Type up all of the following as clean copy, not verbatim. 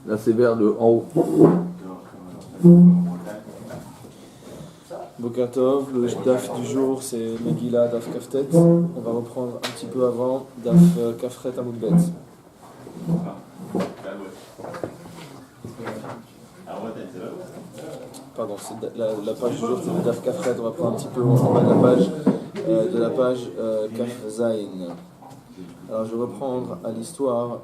Là, c'est vers le en haut. Boker Tov, le daf du jour c'est Megillah daf Kaftet. On va reprendre un petit peu avant daf Kafret Amud Bet. Pardon, c'est la page du jour c'est le daf Kafret. On va prendre un petit peu en bas de la page Kaf Zayin. Alors je vais reprendre à l'histoire.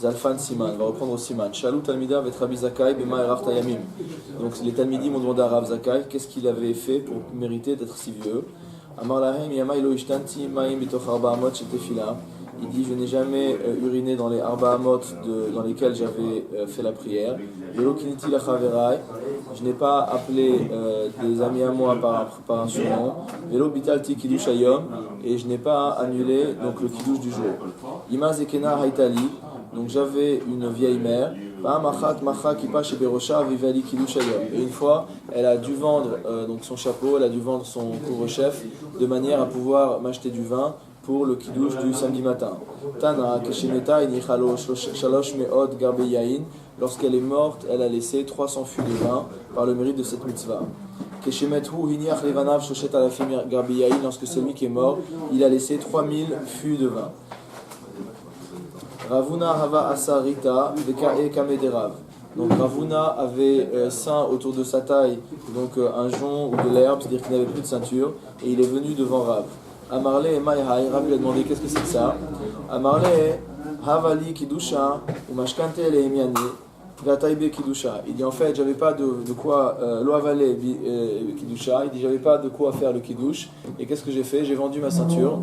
Zalfan Siman, on va reprendre au Siman. Shalou Talmida vet Rabbi Zakai bema erach tayamim. Donc les Talmidim ont demandé à Rav Zakai qu'est-ce qu'il avait fait pour mériter d'être si vieux. Amar lahem yamai lo ishtanti maim bitoch arba amot shel tefila. Il dit je n'ai jamais uriné dans les arba amot dans lesquels j'avais fait la prière. Velo kiniti la chaverai. Je n'ai pas appelé des amis à moi par un surnom. Velo bitalti kiddush hayom. Et je n'ai pas annulé donc le kiddush du jour. Ima zekena haitali. Donc j'avais une vieille mère, et une fois elle a dû vendre donc son chapeau, elle a dû vendre son couvre-chef de manière à pouvoir m'acheter du vin pour le kiddush du samedi matin. Tana lorsqu'elle est morte, elle a laissé 300 fûts de vin par le mérite de cette mitzvah. Lorsque celui qui est mort, il a laissé 3000 fûts de vin. Ravuna Hava Asarita Vekae Kamederav. Donc Ravuna avait ceint autour de sa taille donc un jonc ou de l'herbe, c'est-à-dire qu'il n'avait plus de ceinture, et il est venu devant Rav. Amarle et Maïhai, Rav lui a demandé qu'est-ce que c'est que ça. Amarle Havali Kidusha ou Mashkante Lehemiani Gataibe Kidusha. Il dit en fait j'avais pas de quoi lo avale Kidusha. Il dit j'avais pas de quoi faire le Kiddush. Et qu'est-ce que j'ai fait? J'ai vendu ma ceinture.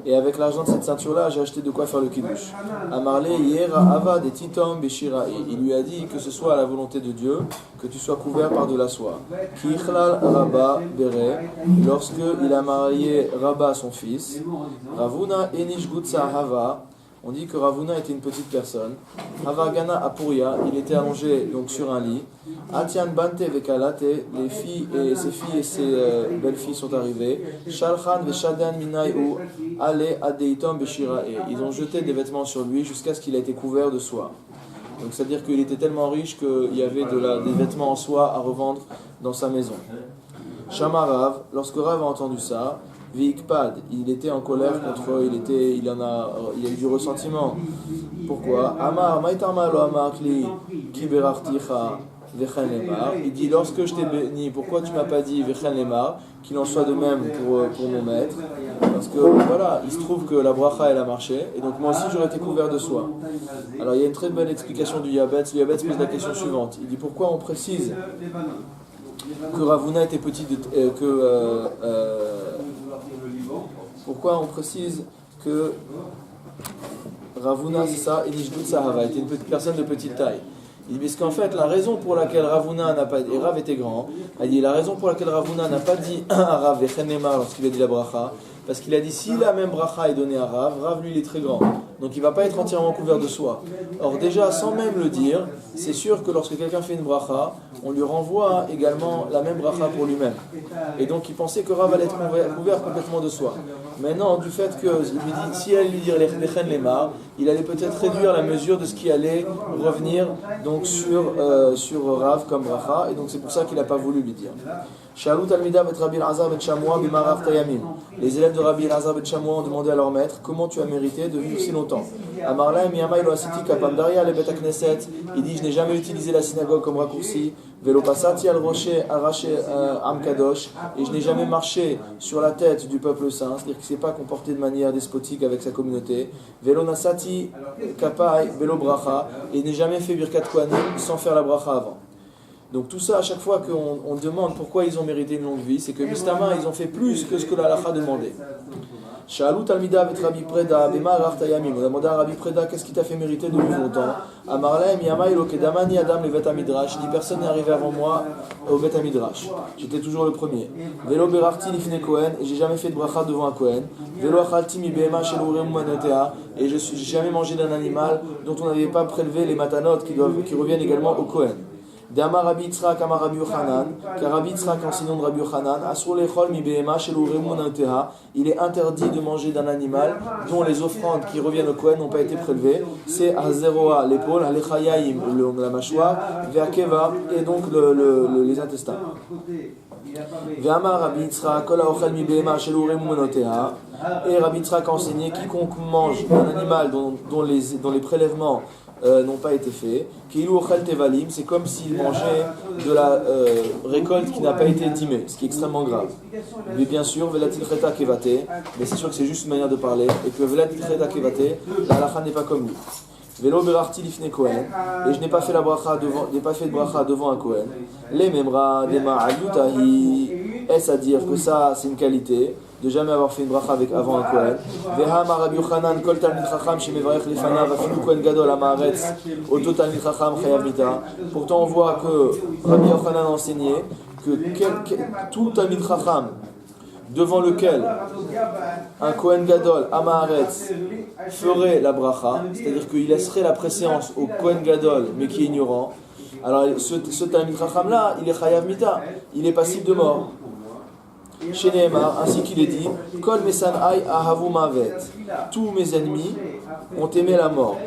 Et avec l'argent de cette ceinture-là, j'ai acheté de quoi faire le kiddush. Amarle yera ava de titom beshira. Il lui a dit que ce soit à la volonté de Dieu que tu sois couvert par de la soie. Kichlal Rabba bere. Lorsque il a marié Rabba son fils, Ravuna enish gutsa hava. On dit que Ravuna était une petite personne. Havagana apuria. Il était allongé donc sur un lit. Atian bante vekalate. Les filles et ses filles et ses belles-filles sont arrivées. Shalchan veshadan minaiu ale adeitom beshirae. Ils ont jeté des vêtements sur lui jusqu'à ce qu'il ait été couvert de soie. Donc c'est-à-dire qu'il était tellement riche qu'il y avait des vêtements en soie à revendre dans sa maison. Shamarav, lorsque Rav a entendu ça, Vikpad, il était en colère contre eux, il a eu du ressentiment. Pourquoi? Amar, Maïtama lo amakli, kiberarticha, vechen lemar. Il dit, lorsque je t'ai béni, pourquoi tu m'as pas dit vechen lemar, qu'il en soit de même pour mon maître? Parce que voilà, il se trouve que la bracha elle a marché, et donc moi aussi j'aurais été couvert de soie. Alors il y a une très belle explication du Yabetz. Le Yabetz pose la question suivante. Il dit, pourquoi on précise que Ravuna était petit, pourquoi on précise que Ravuna, c'est ça, Enishgut Sahava, était une personne de petite taille? Il dit, parce qu'en fait, la raison pour laquelle Ravuna n'a pas dit, et Rav était grand, il dit, la raison pour laquelle Ravuna n'a pas dit à Rav, Vechenemar, lorsqu'il a dit la bracha, parce qu'il a dit, si la même bracha est donnée à Rav, lui il est très grand, donc il ne va pas être entièrement couvert de soie. Or déjà, sans même le dire, c'est sûr que lorsque quelqu'un fait une bracha, on lui renvoie également la même bracha pour lui-même. Et donc il pensait que Rav allait être couvert complètement de soie. Maintenant, du fait qu'il lui dit, si elle lui dit Lechen Lemar, il allait peut-être réduire la mesure de ce qui allait revenir donc sur Rav comme bracha, et donc c'est pour ça qu'il n'a pas voulu lui dire. Shalou Talmida vet Rabbi Elazar vet Shamoua bimarav tayamim. Les élèves de Rabbi Elazar vet Shamoua ont demandé à leur maître comment tu as mérité de vivre si longtemps. Amarla miyamai lo asiti kapam daria le bet knesset. Il dit je n'ai jamais utilisé la synagogue comme raccourci. Velo passati al rocher am kadosh. Et je n'ai jamais marché sur la tête du peuple saint, c'est-à-dire qu'il ne s'est pas comporté de manière despotique avec sa communauté. Velo nasati kapai velo bracha. Et je n'ai jamais fait birkat kohanim sans faire la bracha avant. Donc tout ça, à chaque fois qu'on demande pourquoi ils ont mérité une longue vie, c'est que Mistama, ils ont fait plus que ce que la halakha demandait. Shalou Talmida vet Rabbi Preda, bema arach tayamim. On a demandé à Rabbi Preda, qu'est-ce qui t'a fait mériter de vivre longtemps? Amarlaem yamai lo kedamani adam le bet midrash. Il dit, personne n'est arrivé avant moi au bet midrash. J'étais toujours le premier. Velo berarti lifne Kohen, et j'ai jamais fait de bracha devant un Kohen. Velo achalti mi behema shel urem manotea, et j'ai jamais mangé d'un animal dont on n'avait pas prélevé les matanot qui reviennent également au Kohen. D'Amar Rabbi Yitzhak, Amar Rabbi Yochanan, car Rabbi Yitzhak, enseignant de Rabbi Yochanan, Asur lechol mi behema shelo remunanteha, il est interdit de manger d'un animal dont les offrandes qui reviennent au Kohen n'ont pas été prélevées. C'est Hazeroa, l'épaule, Alechayaim, la mâchoire, Ve'akeva, et donc les intestins. Ve'amar Rabbi Yitzhak, kol ha'ochel mi behema shelo remunanteha, et Rabbi Yitzhak a enseigné quiconque mange un animal dont les prélèvements n'ont pas été faits, c'est comme s'il mangeait de la récolte qui n'a pas été dîmée, ce qui est extrêmement grave. Mais bien sûr, mais c'est sûr que c'est juste une manière de parler, et que la halakha n'est pas comme lui. Velo berarti lifne Kohen, et je n'ai pas fait de bracha devant un Kohen. Les memra dema ayutahi, est-ce à dire que ça c'est une qualité de jamais avoir fait une bracha avant un Kohen. Vehama Rabbi Yochanan kol talmid chacham shemevarech lefanav afilu Kohen gadol amaretz oto talmid chacham chayav mita. Pourtant on voit que Rabbi Yochanan enseignait que tout talmid chacham devant lequel un Kohen gadol amaretz ferait la bracha, c'est-à-dire qu'il laisserait la préséance au Kohen gadol mais qui est ignorant. Alors ce talmid chacham là, il est chayav mita, il est passible de mort. Chez Nehemar, ainsi qu'il est dit, Kol mesanai ahavu mavet. Tous mes ennemis ont aimé la mort.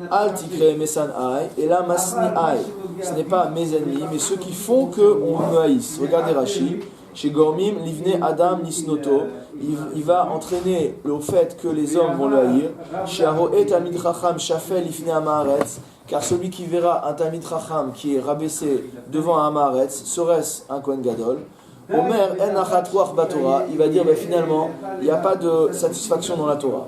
Al tikre mesanai, et là masniai. Ce n'est pas mes ennemis, mais ceux qui font qu'on me haïsse. Regardez Rashi, chez Gormim, livne Adam nisnoto. Il va entraîner le fait que les hommes vont le haïr. Chez Aroet Talmid Chacham shafel ifne amaretz. Car celui qui verra un Talmid Chacham qui est rabaissé devant un amaretz, serait-ce un Kohen Gadol? Omer en achatruach batora, il va dire finalement il n'y a pas de satisfaction dans la Torah.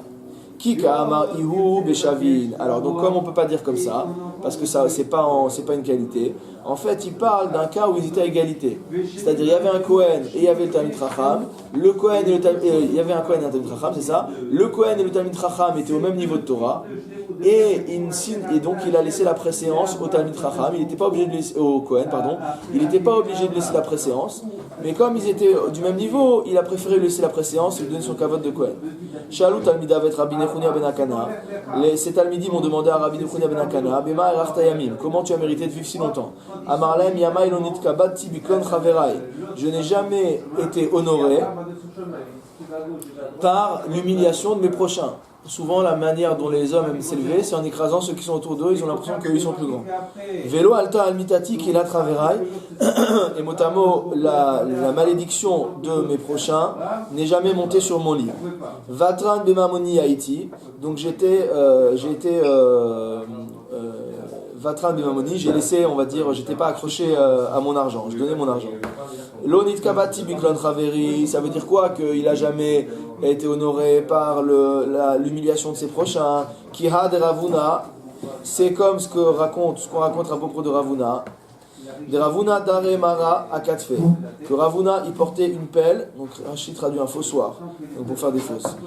Kika amar ihu beshavin. Alors donc comme on peut pas dire comme ça parce que ça c'est pas une qualité. En fait, il parle d'un cas où ils étaient à égalité. C'est-à-dire il y avait un Kohen et il y avait le Talmid Chacham. Le Kohen et il y avait un Kohen et un Talmid Chacham, c'est ça. Le Kohen et le Talmid Chacham étaient au même niveau de Torah. Et donc il a laissé la préséance au Talmid Chacham. Il n'était pas obligé de laisser au Kohen, pardon. Il n'était pas obligé de laisser la préséance. Mais comme ils étaient du même niveau, il a préféré laisser la préséance et lui donner son kavod de Kohen. Shalou Talmida vet Rabbi Nechunia ben Akana. Ces Talmidim ont demandé à Rabbi Nechunia ben Akana, Bema erachta yamim, comment tu as mérité de vivre si longtemps? Amarlem yamai lonit kabati bikon chaverai. Je n'ai jamais été honoré par l'humiliation de mes prochains. Souvent, la manière dont les hommes aiment s'élever, c'est en écrasant ceux qui sont autour d'eux, ils ont l'impression qu'ils sont plus grands. Vélo alta almitati qui la travairaille, et motamo, la malédiction de mes prochains n'est jamais montée sur mon lit. Vatran bemamoni haïti, donc j'étais Vatran bemamoni, j'ai laissé, on va dire, j'étais pas accroché à mon argent, je donnais mon argent. L'onit kabati biklon traveri, ça veut dire quoi? Qu'il a jamais été honoré par l'humiliation de ses prochains. Kiha de Ravuna, c'est comme ce qu'on raconte à propos de Ravuna. De Ravuna dare mara akatfe. Que Ravuna il portait une pelle, donc Rashi traduit un fossoir, donc pour faire des fosses.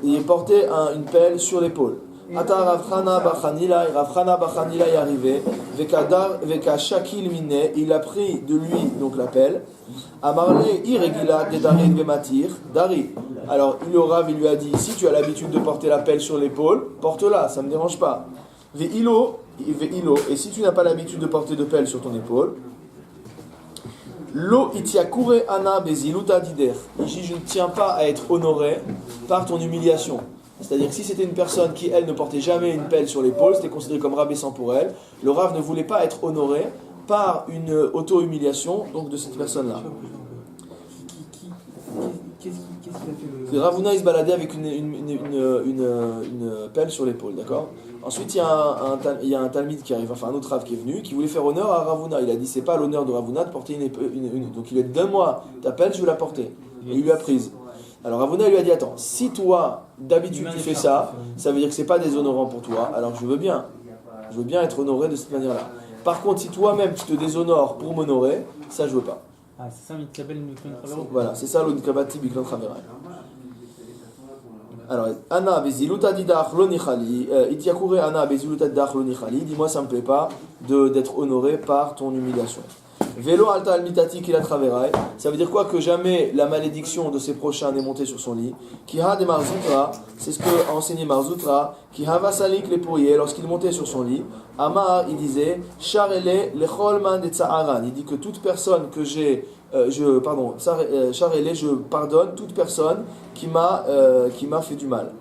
Il portait une pelle sur l'épaule. Ata Ravchana Bachanila, et Ravchana Bachanila est arrivé, Veka Shakil Mine, il a pris de lui donc la pelle, Amarle Irregila Dedarin Bematir, Dari. Alors le Rav il lui a dit, si tu as l'habitude de porter la pelle sur l'épaule, porte-la, ça ne me dérange pas. Ve'ilo, et si tu n'as pas l'habitude de porter de pelle sur ton épaule, Lo itiakure ana beziluta dider. Ici, je ne tiens pas à être honoré par ton humiliation. C'est-à-dire que si c'était une personne qui, elle, ne portait jamais une pelle sur l'épaule, c'était considéré comme rabaissant pour elle. Le Rav ne voulait pas être honoré par une auto-humiliation donc de cette personne-là. Qu'est-ce qu'il a fait le... Ravuna, il se baladait avec une pelle sur l'épaule, d'accord? Ensuite, il y a un Talmid qui arrive, enfin un autre Rav qui est venu, qui voulait faire honneur à Ravuna. Il a dit, c'est pas l'honneur de Ravuna de porter une. Donc il lui a dit, donne-moi ta pelle, je vais la porter. Et il lui a prise. Alors Ravuna lui a dit, attends, si toi, d'habitude, tu fais ça, ça veut dire que c'est pas déshonorant pour toi, alors je veux bien être honoré de cette manière-là. Par contre, si toi-même, tu te déshonores pour m'honorer, ça, je veux pas. Ah, c'est ça, Mitkabel Miklon Travero. Voilà, c'est ça, l'Onikabati Miklon Travero. Alors, Anna Beziluta Didach Lonichali, Itiakure Anna Beziluta Didach Lonichali, dis-moi, ça me plaît pas d'être honoré par ton humiliation. Velo alta al mitati qu'il a travaillé. Ça veut dire quoi? Que jamais la malédiction de ses prochains n'est montée sur son lit. Kiha de Marzoutra, c'est ce que a enseigné Marzoutra. Kiha vasalik les pourriers lorsqu'il montait sur son lit. Amar, il disait, Charele lecholman de Tsaharan. Il dit que toute personne que j'ai, Charele, je pardonne toute personne qui m'a fait du mal.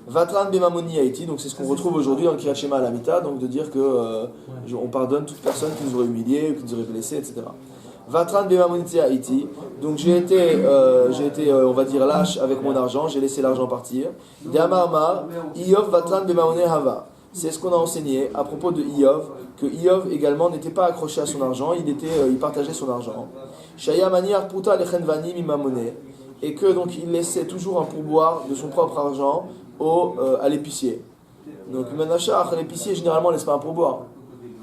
Vatran bemamoni haïti, donc c'est ce qu'on retrouve aujourd'hui dans le Kriyat Shema à la Mita, donc de dire que on pardonne toute personne qui nous aurait humilié, ou qui nous aurait blessé, etc. Vatran bemamoni haïti, donc j'ai été, on va dire, lâche avec mon argent, j'ai laissé l'argent partir. Damar Iyov vatran bemamoni hava. C'est ce qu'on a enseigné à propos de Iyov, que Iyov également n'était pas accroché à son argent, il partageait son argent. Shaya mani arputa lechenvani mimamone, et que donc il laissait toujours un pourboire de son propre argent à l'épicier. Donc Manachar, l'épicier généralement laisse pas un pourboire.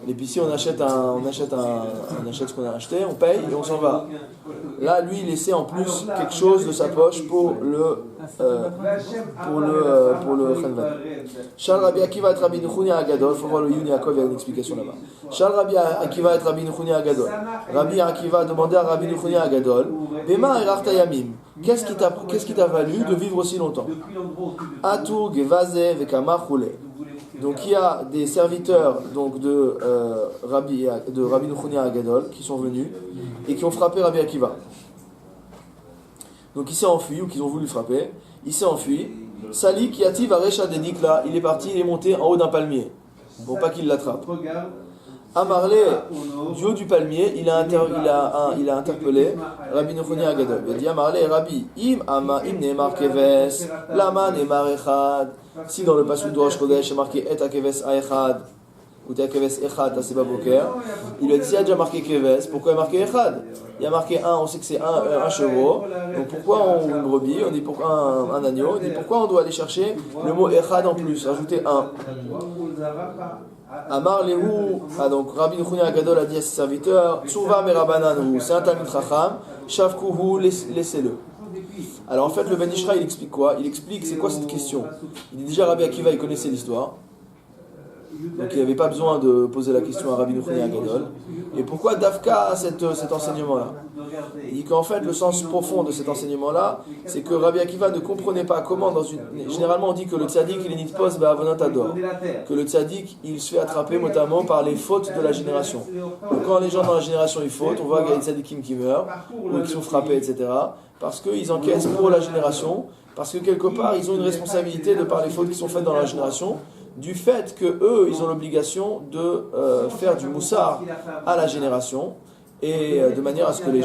L'épicier on achète ce qu'on a acheté, on paye et on s'en va. Là lui il laissait en plus quelque chose de sa poche pour le Khanvan. Shal Rabbi Akiva et Rabbi Nuchuni Agadol, il faut voir le Yun Yaakov, il y a une explication là-bas. Shal Rabbi Akiva et Rabbi Nuchuni Agadol. Rabbi Akiva a demandé à Rabbi Nuchuni Agadol, Bema erarta yamim. Qu'est-ce qui t'a valu de vivre aussi longtemps? Atur gevaze vekama chule. Donc il y a des serviteurs donc de Rabbi Nuchuni Agadol qui sont venus et qui ont frappé Rabbi Akiva. Donc il s'est enfui, ou qu'ils ont voulu le frapper, il s'est enfui. Sali Kiati Varecha Dedikla, il est parti, il est monté en haut d'un palmier, pour pas qu'il l'attrape. Amarle, du haut du palmier, il a interpellé Rabbi Nuchuni Agadol. Il a dit Amarle, Rabbi, im ne'emar keves, lama ne'emar echad. Si dans le passage de Rosh Chodesh est marqué et keves echad, ou ta keves echad, ta seba boker, il lui a dit s'il y a déjà marqué keves, pourquoi il y a marqué echad? Il y a marqué un, on sait que c'est un chevreau, donc pourquoi une brebis, on dit pourquoi un agneau, on dit pourquoi on doit aller chercher le mot echad en plus, rajouter un. Amar Lehu, donc Rabbi Nuchuni Agadol a dit à ses serviteurs, Tsuva merabananu, c'est un Talmid Chacham, Shavkuhu, laissez-le. Alors en fait le Ben Ishra il explique quoi? Il explique c'est quoi cette question. Il dit déjà Rabbi Akiva il connaissait l'histoire, donc il n'avait pas besoin de poser la question à Rabbi Nuchuni Agadol. Et pourquoi Dafka cet enseignement-là? Il dit qu'en fait le sens profond de cet enseignement-là, c'est que Rabbi Akiva ne comprenait pas comment généralement on dit que le tzaddik il est nitpos ba'avonot ador, que le tzaddik il se fait attraper notamment par les fautes de la génération. Donc quand les gens dans la génération ils fautent, on voit qu'il y a des tzaddikim qui meurent ou qui sont frappés, etc. Parce qu'ils encaissent pour la génération, parce que quelque part ils ont une responsabilité de par les fautes qui sont faites dans la génération, du fait que eux ils ont l'obligation de faire du moussard à la génération et de manière à ce que les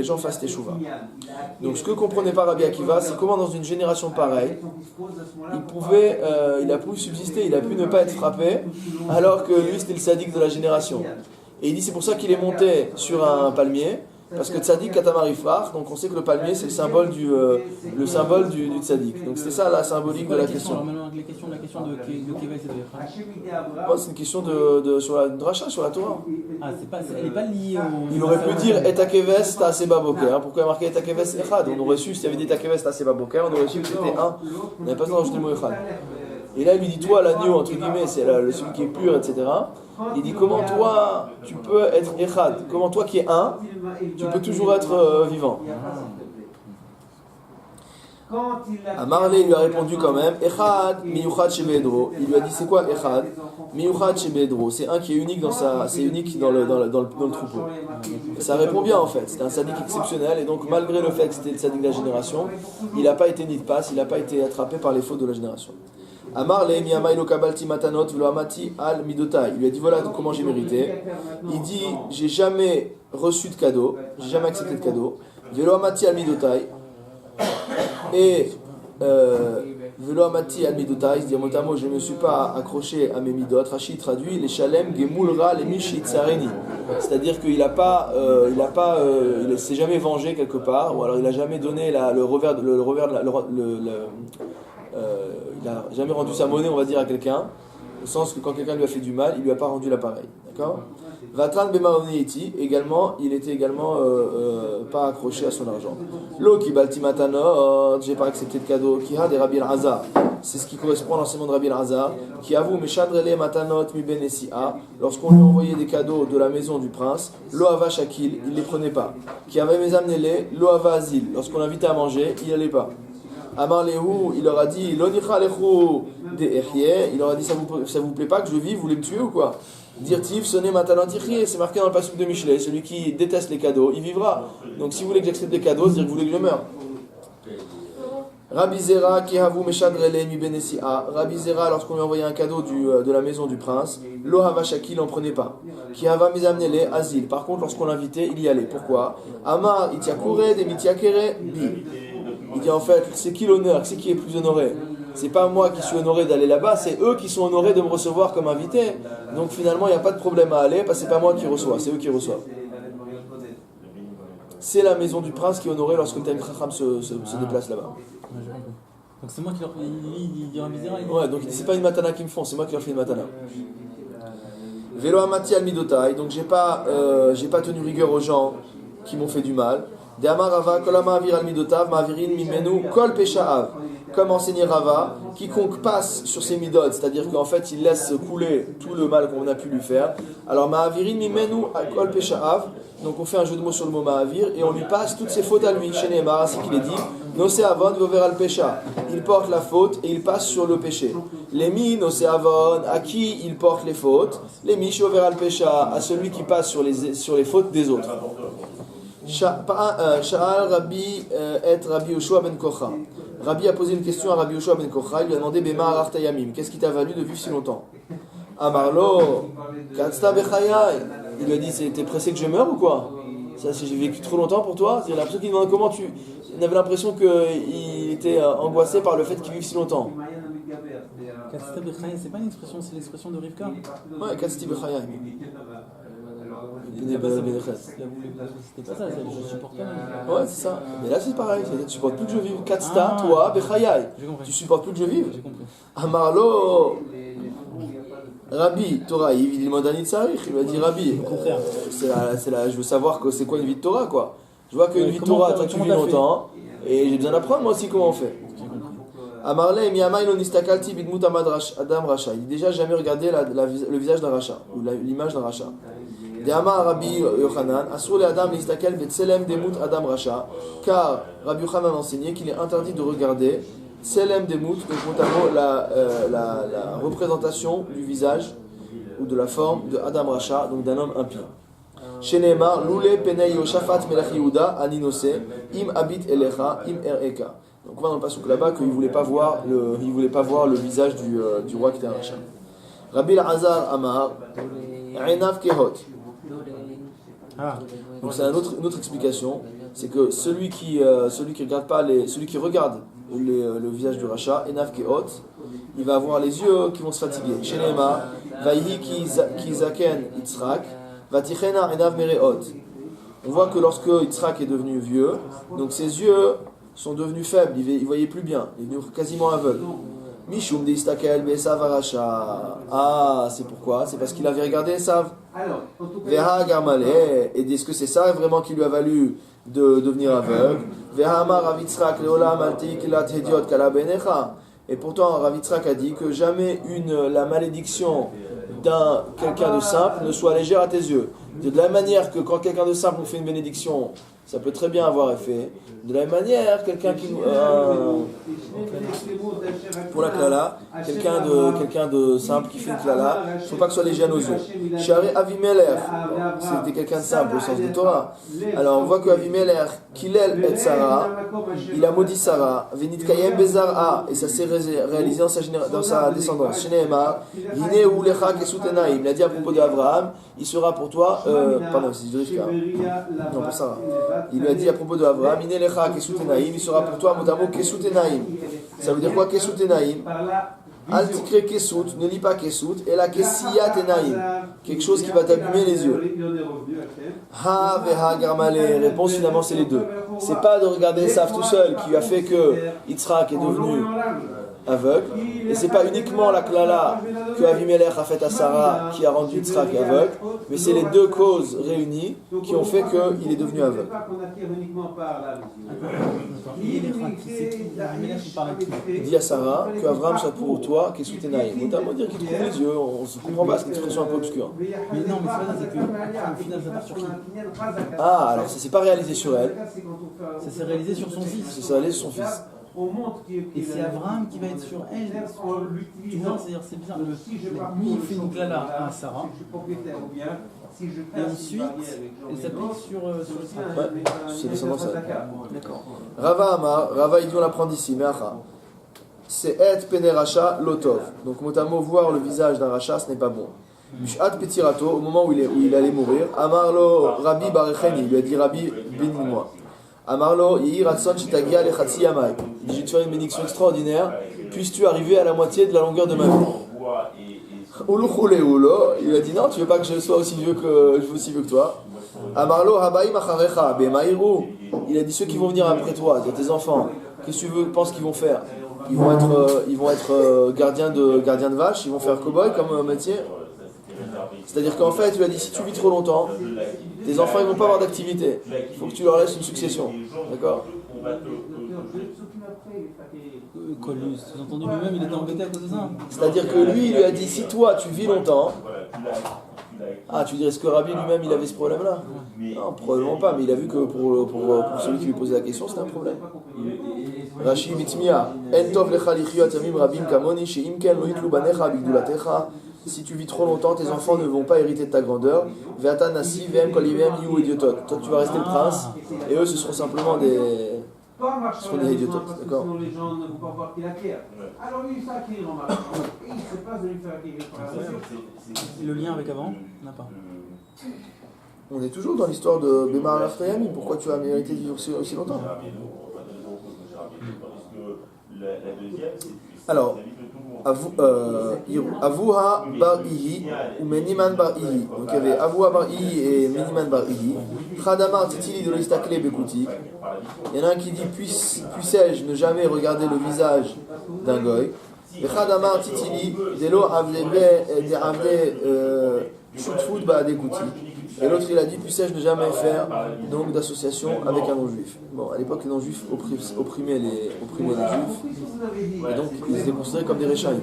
gens fassent teshuva. Donc ce que comprenait pas Rabbi Akiva, c'est comment dans une génération pareille il a pu subsister, il a pu ne pas être frappé alors que lui c'était le sadique de la génération. Et il dit c'est pour ça qu'il est monté sur un palmier. Parce que tzaddik katamarifrach, donc on sait que le palmier c'est le symbole du tzaddik. Donc c'est ça la symbolique de la question. La question de Keves et de Echad. C'est une question sur la dracha, sur la Torah. Ah, elle n'est pas liée au. Il aurait pu dire et Keves ta seba boker. Pourquoi il a marqué et Keves Echad? On aurait su, s'il y avait dit et Keves ta seba boker, on aurait su que c'était un. On n'avait pas besoin d'ajouter le mot Echad. Et là il lui dit toi l'agneau entre guillemets, c'est celui qui est pur, etc. Il dit comment toi tu peux être Echad, comment toi qui es un, tu peux toujours être vivant. Amarle lui a répondu quand même Echad miyuchad shebedro. Il lui a dit c'est quoi Echad? Miyuchad shebedro, c'est un qui est unique c'est unique dans le troupeau. Et ça répond bien en fait, c'était un sadique exceptionnel et donc malgré le fait que c'était le sadique de la génération, il n'a pas été nitpas, il n'a pas été attrapé par les fautes de la génération. Amar le miyamai lo kabalti matanot velo amati al midotai. Il lui a dit voilà comment j'ai mérité. Il dit j'ai jamais reçu de cadeau, j'ai jamais accepté de cadeau. Velo amati al midotai. Et velo amati al midotai, c'est-à-dire motamo je ne me suis pas accroché à mes midot. Rashi traduit les shalem gemulra les mishit sareni. C'est-à-dire qu'il s'est jamais vengé quelque part, ou alors il a jamais donné il n'a jamais rendu sa monnaie, on va dire, à quelqu'un, au sens que quand quelqu'un lui a fait du mal, il lui a pas rendu l'appareil. D'accord? Vatran bemaroniti, également, il était également pas accroché à son argent. Lo ki balti matanot, j'ai pas accepté de cadeau. Kiha des Rabbi Elazar. c'est ce qui correspond à l'enseignement de Rabbi Elazar, qui avoue Meshadrele Matanot mi Benesia, lorsqu'on lui envoyait des cadeaux de la maison du prince, Loava Shakil, il ne les prenait pas. Qui avait Mezamnele, Loava Azil, lorsqu'on l'invitait à manger, il n'allait pas. Amar Lehu, il leur a dit Lonicha Lechu de Echye, il leur a dit ça vous plaît pas que je vive, vous voulez me tuer ou quoi? Dirtiv sonne Matanot Echye, c'est marqué dans le passage de Michelet, celui qui déteste les cadeaux, il vivra. Donc si vous voulez que j'accepte des cadeaux, c'est-à-dire que vous voulez que je meure. Rabbi Zera qui havu meshadrele mi benesia. Rabbi Zera, lorsqu'on lui envoyait un cadeau de la maison du prince, lo hava shaki, il n'en prenait pas. Qui hava mizamnele azil. Par contre, lorsqu'on l'invitait, il y allait. Pourquoi? Amar itiakure de mitiakere bi. Il dit en fait, c'est qui l'honneur? C'est qui est plus honoré? C'est pas moi qui suis honoré d'aller là-bas, c'est eux qui sont honorés de me recevoir comme invité. Donc finalement, il n'y a pas de problème à aller parce que c'est pas moi qui reçois, c'est eux qui reçoivent. C'est la maison du prince qui est honorée lorsque le Talmid Chacham se déplace là-bas. Donc c'est moi qui leur fais. Il dira misère. Ouais, donc c'est pas une matana qu'ils me font, c'est moi qui leur fais une matana. Velo amati al midotai, donc j'ai pas tenu rigueur aux gens qui m'ont fait du mal. De amar Rava kolama avir al midotav ma'avirin mimenu kol pesha'av. Comme enseignait Rava, quiconque passe sur ses midot, c'est-à-dire qu'en fait il laisse couler tout le mal qu'on a pu lui faire. Alors ma'avirin mimenu kol pesha'av. Donc on fait un jeu de mots sur le mot ma'avir et on lui passe toutes ses fautes à lui. Chez Neymar, ainsi qu'il est dit, Nosé avon vover al pesha. Il porte la faute et il passe sur le péché. Les mi nosé avon, à qui il porte les fautes. Les mi vover al pesha, à celui qui passe sur les fautes des autres. Sha'al Rabbi et Rabbi Yoshua ben Kocha. Rabbi a posé une question à Rabbi Yoshua ben Kocha. Il lui a demandé Bema artayamim, qu'est-ce qui t'a valu de vivre si longtemps? Amarlo, Katsta bechayai. Il lui a dit, t'es pressé que je meure ou quoi? Ça, j'ai vécu trop longtemps pour toi? C'est l'impression qu'il demande comment tu. On avait l'impression qu'il était angoissé par le fait qu'il vive si longtemps. Katsta bechayai, c'est pas une expression, c'est l'expression de Rivka. Ouais, Katsti bechayai. C'était pas ça, je supporte pas. Ouais, c'est ça. Mais là, c'est pareil. Tu supportes plus que je vive. Katsta, toi, bechayai. Tu supportes plus que je vive? J'ai compris. Amarlo. Rabbi, Torah, il demande à Nitzarich, il lui a dit Rabbi, je veux savoir que c'est quoi une vie de Torah, quoi. Je vois qu'une vie de Torah, toi tu vis longtemps, et j'ai besoin d'apprendre moi aussi comment on fait. Amarle, Miyama, il nistakalti bidmut adam racha. Il dit déjà jamais regardé le visage d'un racha, ou l'image d'un racha. De'amar Rabbi Yochanan, asur le adam nistakal betselem demut adam racha, car Rabbi Yochanan a enseigné qu'il est interdit de regarder Selem Demut, donc notamment la représentation du visage ou de la forme de Adam Racha, donc d'un homme impie. Chez Neymar, Loule Penei Yoshafat Melach Yehuda Aninose, Im Abit Elecha, Im Ereka. Donc on va dans le pasuk là-bas qu'il ne voulait pas voir le visage du roi qui était un Racha. Rabbi Elazar Amar, Enav Kehot. Donc c'est une autre explication, c'est que celui qui regarde le visage du rachat, Enav Keot, il va avoir les yeux qui vont se fatiguer. Chez Neymar, Vaihi ki zaken Yitzhak, Vatichena Enav Mereot. On voit que lorsque Yitzhak est devenu vieux, donc ses yeux sont devenus faibles, il ne voyait plus bien, il est devenu quasiment aveugle. Mishum de Istakel Besav Aracha. Ah, c'est pourquoi? C'est parce qu'il avait regardé Esav. Veha Gamale. Et est-ce que c'est ça vraiment qui lui a valu de devenir aveugle? Veha Amar Rav Yitzhak Leolam Altik Lat Hediot Kala Benecha. Et pourtant, Rav Yitzhak a dit que jamais la malédiction d'un quelqu'un de simple ne soit légère à tes yeux. De la même manière que quand quelqu'un de simple nous fait une bénédiction, ça peut très bien avoir effet. De la même manière, quelqu'un qui nous... pour la klala, quelqu'un de simple qui fait une klala, il ne faut pas que ce soit léger à nos yeux. Shari Avimelech, c'était quelqu'un de simple au sens de Torah. Alors on voit que Avimelech, Kilel et Sarah, il a maudit Sarah, Venit Kayem Bezara, et ça s'est réalisé dans sa descendance. Sheneemar, Yine Ulecha Kesutenaim, il a dit à propos d'Abraham, il sera pour toi, pardon, c'est Rivka, non pour Sarah. Il lui a dit à propos de Abraham, Yine Lecha Kesutenaim, il sera pour toi, motamo Kesutenaim. Ça veut dire quoi Kesutenaim? Al tikre kesut, ne lis pas kesut, et la kesiya tenaim, quelque chose qui va t'abîmer les yeux. Ha veha garmale, réponse finalement c'est les deux. C'est pas de regarder Esav tout seul qui a fait que Yitzhak est devenu aveugle. Et c'est pas uniquement la klala que Avimelech a faite à Sarah qui a rendu Yitzhak aveugle, mais c'est les deux causes réunies qui ont fait qu'il est devenu aveugle. Il dit à Sarah que Abraham soit pour toi qui est sous tes naïms. Notamment dire qu'il te trouve les yeux, on ne se comprend pas, c'est une expression un peu obscure. Mais non, mais c'est pas ça, c'est que au final ça part sur qui? Ah, alors ça s'est pas réalisé sur elle, Ça s'est réalisé sur son ça fils. s'est réalisé sur son fils. Et c'est Abraham qui va être sur elle. Tu vois, c'est-à-dire c'est bizarre. Lui il fait une klala à Sarah. Et ensuite, elle s'applique sur Israël. Ouais, c'est descendant ça. D'accord. Rava Amar, Rava il dit on l'apprend d'ici, mais Acha. C'est et pene racha lotov. Donc mot à mot, voir le visage d'un racha, ce n'est pas bon. Bishat petirato, au moment où il allait mourir, Amarlo Rabbi Barecheni, il lui a dit Rabbi, bénis-moi. Amarlo Yehi Ratson Chitagia Lechatsi Yamai. Il dit je vais te faire une bénédiction extraordinaire, puisses-tu arriver à la moitié de la longueur de ma vie. Il a dit non, tu veux pas que je sois aussi vieux que toi. Amarlo Habaim Acharecha Bemaïrou. Il a dit ceux qui vont venir après toi, tes enfants, qu'est-ce que tu penses qu'ils vont faire? Ils vont être gardiens de vaches, ils vont faire cow-boy comme métier. C'est-à-dire qu'en fait, il a dit si tu vis trop longtemps, tes enfants ils vont pas avoir d'activité. Il faut que tu leur laisses une succession. D'accord? Sous-entendu lui-même, il était embêté à cause de ça. C'est-à-dire que lui, il lui a dit si toi tu vis longtemps. Ah, tu dirais, est-ce que Rabbi lui-même il avait ce problème-là? Non, probablement pas, mais il a vu que pour celui qui lui posait la question, c'était un problème. Rashi Bitmia, Entov lecha lichiyot yamim rabim kamoni, she'im ken lo yitlu banecha bigdulatecha. Si tu vis trop longtemps, tes enfants ne vont pas hériter de ta grandeur. Ve'ata nasi ve'em kol ivem yu idiotot. Toi, tu vas rester le prince, et eux, ce seront simplement des idiotos. D'accord? Les gens ne vont pas voir qu'il acquiert. Alors lui, il s'acquiert en marchant. Et il se passe de lui faire acquérir par la voiture. Le lien avec avant, on n'a pas. On est toujours dans l'histoire de Bemar Raftayami. Pourquoi tu as mérité de vivre aussi longtemps? Alors, Avouha Bar Ihi ou Meniman Bar Ihi. Donc il y avait Avouha Bar Ihi et Meniman Bar Ihi. Khadamar Titili de l'Istakle Bekouti. Il y en a un qui dit puissais-je ne jamais regarder le visage d'un goy. Et Khadamar Titili Delo Avde Shutfout Baadekouti. Et l'autre il a dit puissais-je ne jamais faire donc d'association avec un non-juif. Bon, à l'époque les non-juifs opprimaient les juifs. Et donc ils étaient considérés comme des réchaïs.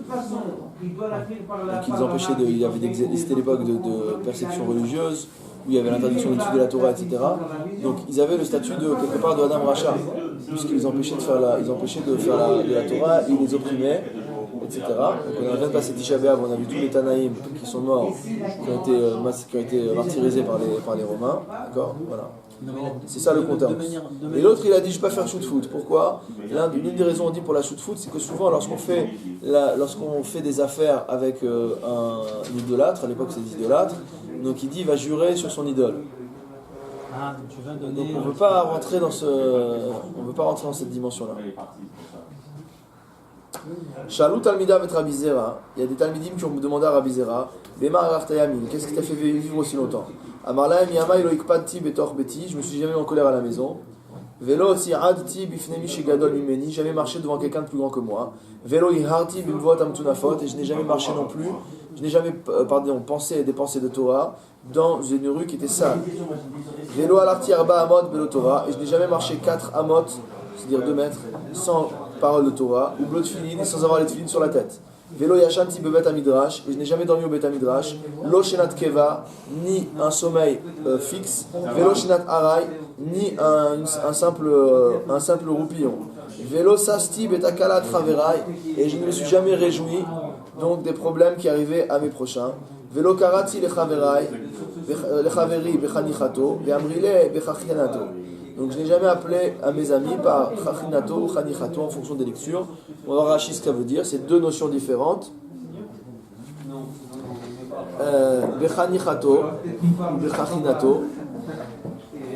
Donc ils empêchaient il y avait c'était l'époque de persécution religieuse, où il y avait l'interdiction d'étudier la Torah, etc. Donc ils avaient le statut de quelque part de Adam Racha, puisqu'ils empêchaient de faire de la Torah, ils les opprimaient, etc. Donc on vient de passer Tisha B'Av, on a vu tous les Tanaïm qui sont morts, qui ont été martyrisés par les Romains, d'accord, voilà. C'est ça le contexte. Et l'autre il a dit je ne vais pas faire shoot foot. Pourquoi? L'une des raisons on dit pour la shoot foot, c'est que souvent lorsqu'on fait des affaires avec un idolâtre, à l'époque c'est des idolâtres, donc il dit il va jurer sur son idole. Ah, donc tu vas donner. Donc on ne veut pas rentrer dans cette dimension-là. Shalou Talmida et Rabbi Zera, il y a des Talmidim qui ont demandé à Rabbi Zera, Bema Raftayami, qu'est-ce qui t'a fait vivre aussi longtemps? Amarlaim Yama Iloikpati Betor Beti, je me suis jamais mis en colère à la maison. Velo Siadti Bifnemi Shegadol Mimeni, jamais marché devant quelqu'un de plus grand que moi. Velo Iharti Bimvot Amtunafot, et je n'ai jamais marché non plus, je n'ai jamais pensé des pensées de Torah dans une rue qui était sale. Velo Alarti Arba Amot Belo Torah, et je n'ai jamais marché 4 Amot, c'est-à-dire 2 mètres, sans parole de Torah, ou blot filin, sans avoir les filines sur la tête. Vélo yashanti bebet amidrash, et je n'ai jamais dormi au bet amidrash. Lo shenat keva, ni un sommeil fixe. Vélo shenat aray, ni un simple roupillon. Vélo sasti betakala traverai, et je ne me suis jamais réjoui donc des problèmes qui arrivaient à mes prochains. Vélo karati lechaveri bechanichato, veamrile bechachianato. Donc je n'ai jamais appelé à mes amis par chachinato ou chanichato en fonction des lectures. On va voir Rashi ce que ça veut dire, c'est deux notions différentes. Bechanichato, bechachinato,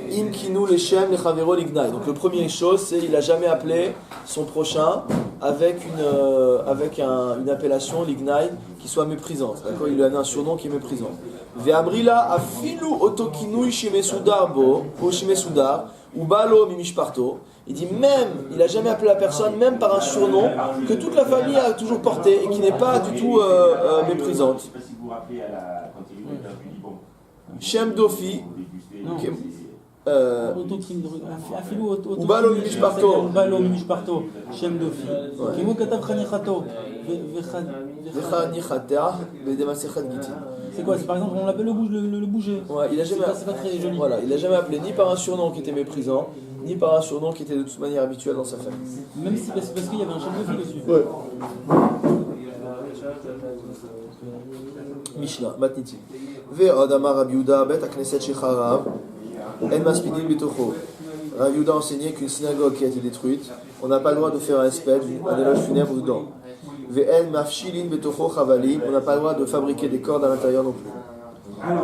imkinu leshem lechavero lignai. Donc le première chose, c'est il n'a jamais appelé son prochain avec une appellation lignai qui soit méprisante. D'accord, il lui a donné un surnom qui est méprisant. Ve'amrila afilu otokinui shemesudar bo ou shemesudar. ou Balo Mimishparto. Il dit même, il n'a jamais appelé la personne, même par un surnom que toute la famille a toujours porté et qui n'est pas du tout méprisante. Shem Dofi, ou Balo Mimishparto. Balo Mimishparto, Shem Dofi. Kimo Katav Chanichato. C'est quoi? C'est par exemple, on l'appelle le bouger. Ouais, c'est pas très joli. Voilà, il n'a jamais appelé ni par un surnom qui était méprisant, ni par un surnom qui était de toute manière habituel dans sa famille. Même si parce qu'il y avait un Shem Dofi dessus. Ouais. Mishnah, Matnitim. Ve'od amar Rabbi Yehuda bet hakneset shecharav en maspidin betocho. Rabbi Yehuda enseignait qu'une synagogue qui a été détruite, on n'a pas le droit de faire un espèce, un éloge funèbre dedans. Ve'en mafshilin betocho chavalim, on n'a pas le droit de fabriquer des cordes à l'intérieur non plus.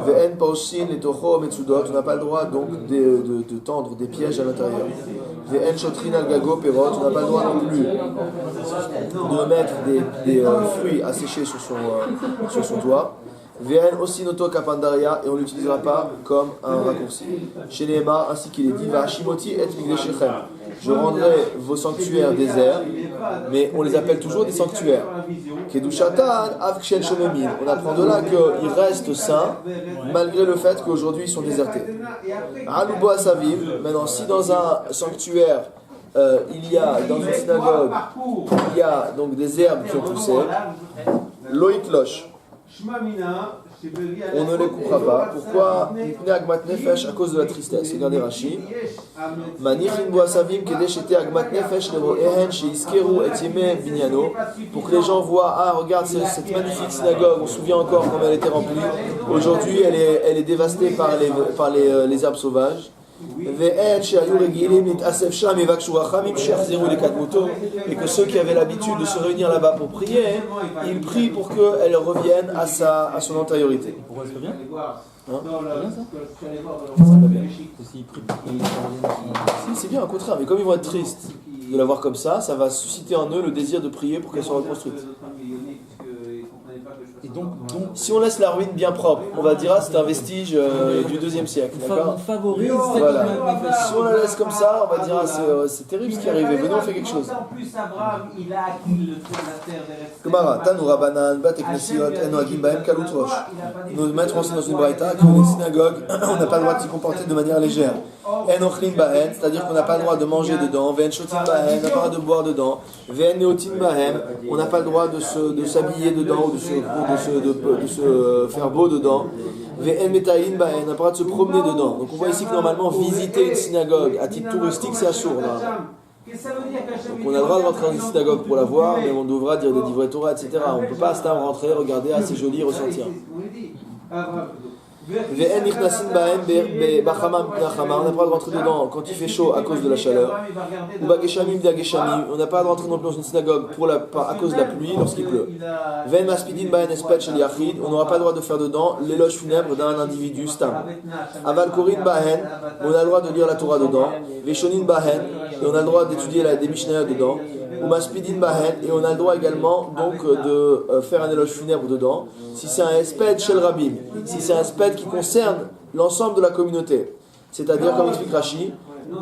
Ve'en paosin letocho metsudot, on n'a pas le droit donc de tendre des pièges à l'intérieur. Ve'en shotrin al gago perot, on n'a pas le droit non plus de mettre des fruits à sécher sur son toit. Ve'en osinoto kapandaria, et on ne l'utilisera pas comme un raccourci. Chez Nehemar, ainsi qu'il est dit, Va'ashimoti et migdeshechem. Je rendrai vos sanctuaires déserts, mais on les appelle toujours des sanctuaires. Kedushatan avkshen shomemin. On apprend de là qu'ils restent saints, malgré le fait qu'aujourd'hui ils sont désertés. Alubo asavim. Maintenant, si dans un sanctuaire, il y a, dans une synagogue, il y a donc des herbes qui ont poussé, loïtlosh. On ne les coupera pas. Pourquoi? À cause de la tristesse. Regardez Rashi. Pour que les gens voient, ah regarde cette magnifique synagogue, on se souvient encore comment elle était remplie. Aujourd'hui elle est dévastée par les herbes sauvages. Et que ceux qui avaient l'habitude de se réunir là-bas pour prier, ils prient pour qu'elle revienne à son antériorité. Pourquoi c'est pas bien? Hein? C'est pas bien. C'est bien, au contraire, mais comme ils vont être tristes de la voir comme ça va susciter en eux le désir de prier pour qu'elle soit reconstruite. Et donc, si on laisse la ruine bien propre, on va dire c'est un vestige du 2e siècle. On favorise. Voilà. Si on la laisse comme ça, on va dire c'est terrible ce qui est arrivé. Venez, on fait quelque chose. En plus, Abraham, il a acquis le trône de la terre des Gemara, Tanu Rabanan, Bat Eknesiot, Enoagim Bahem Kalutrosh. Nos maîtres enseignent dans une braïta qu'on est une synagogue, on n'a pas le droit de s'y comporter de manière légère. Enochlin Bahem, c'est-à-dire qu'on n'a pas le droit de manger dedans. Ven Shotin Bahem, on n'a pas le droit de boire dedans. Ven Neotin Bahem, on n'a pas le droit de s'habiller dedans ou de se faire beau dedans. Ven Metaïn Bahem, on n'a pas le droit de se promener dedans. Donc on voit ici que normalement visiter une synagogue à titre touristique c'est assourd. Donc on a le droit de rentrer dans une synagogue pour la voir, mais on devra dire des divrei Torah, etc. On ne peut pas à ce temps rentrer, regarder, c'est joli, ressentir. On n'a pas le droit de rentrer dedans quand il fait chaud à cause de la chaleur. On n'a pas le droit de rentrer non plus dans une synagogue à cause de la pluie lorsqu'il pleut. On n'aura pas le droit de faire dedans l'éloge funèbre d'un individu stam. Aval Korin Bahen, on a le droit de lire la Torah dedans. Veshonin Bahen, et on a le droit d'étudier des Mishnayot dedans. Ou Maspidin Bahen, et on a le droit également donc de faire un éloge funèbre dedans. Si c'est un espède Shel Rabim, si c'est un espède qui concerne l'ensemble de la communauté, c'est-à-dire comme explique Rashi,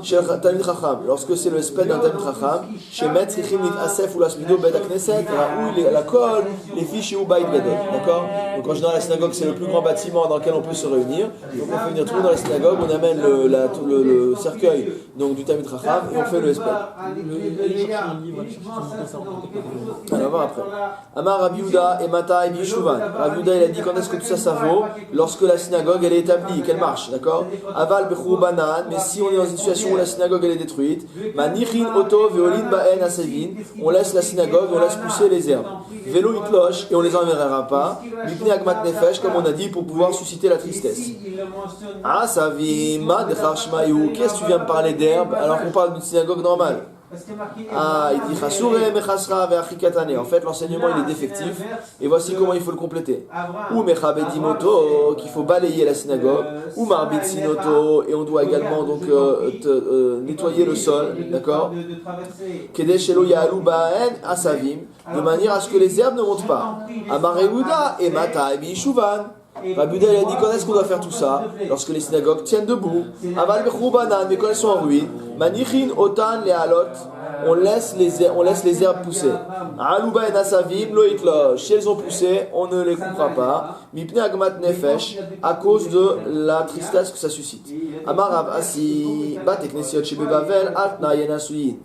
Shel Talmid Chacham, lorsque c'est le espède d'un Talmid Chacham, chez Metz Chichim Nit Asef ou la Spido Bet Knesset, où la colle, les fiches et ou Baït Gadol, d'accord? Donc en général la synagogue c'est le plus grand bâtiment dans lequel on peut se réunir, donc on fait venir tout le monde dans la synagogue, on amène le cercueil donc du Talmid Chacham et on fait le espède. On va voir après. Amar Rabbi Yehuda et Mata et Bishuvan. Rabbi Yehuda il a dit quand est-ce que tout ça vaut? Lorsque la synagogue elle est établie, qu'elle marche, d'accord? Aval Bechou Banan, mais si on est dans une situation où la synagogue elle est détruite, Manichin Oto Veolin Baen Asevin, on laisse la synagogue, on laisse pousser les herbes. Vélo Itlosh, et on les enverra pas. Mipne Agmat Nefesh, comme on a dit, pour pouvoir susciter la tristesse. Ah, Savim, Madechar Shmayu, qu'est-ce que tu viens me parler d'herbes alors qu'on parle d'une synagogue normale? Ah, il dit Chasure Mechasra Veachikatane. En fait, l'enseignement il est défectif, et voici comment il faut le compléter. Ou Mechabedimoto, qu'il faut balayer la synagogue. Ou Marbitsinoto, et on doit également donc nettoyer le sol, d'accord? Kedeshelo Yalu Baen Asavim, de manière à ce que les herbes ne montent pas. Amar Yehuda et Mata et Bishuvan. Rabbi Yehuda, il a dit quand est-ce qu'on doit faire tout ça? Lorsque les synagogues tiennent debout. Aval bechoubanan, mais quand elles sont en ruine. Manichin otan le halot. On laisse les herbes pousser. Alouba et nasavim lo itlosh. Si elles ont poussé, on ne les coupera pas. Mipne agmat nefesh, à cause de la tristesse que ça suscite. Amar Rav Asi, bat eknesiot shebe Bavel, altna yenasuyin.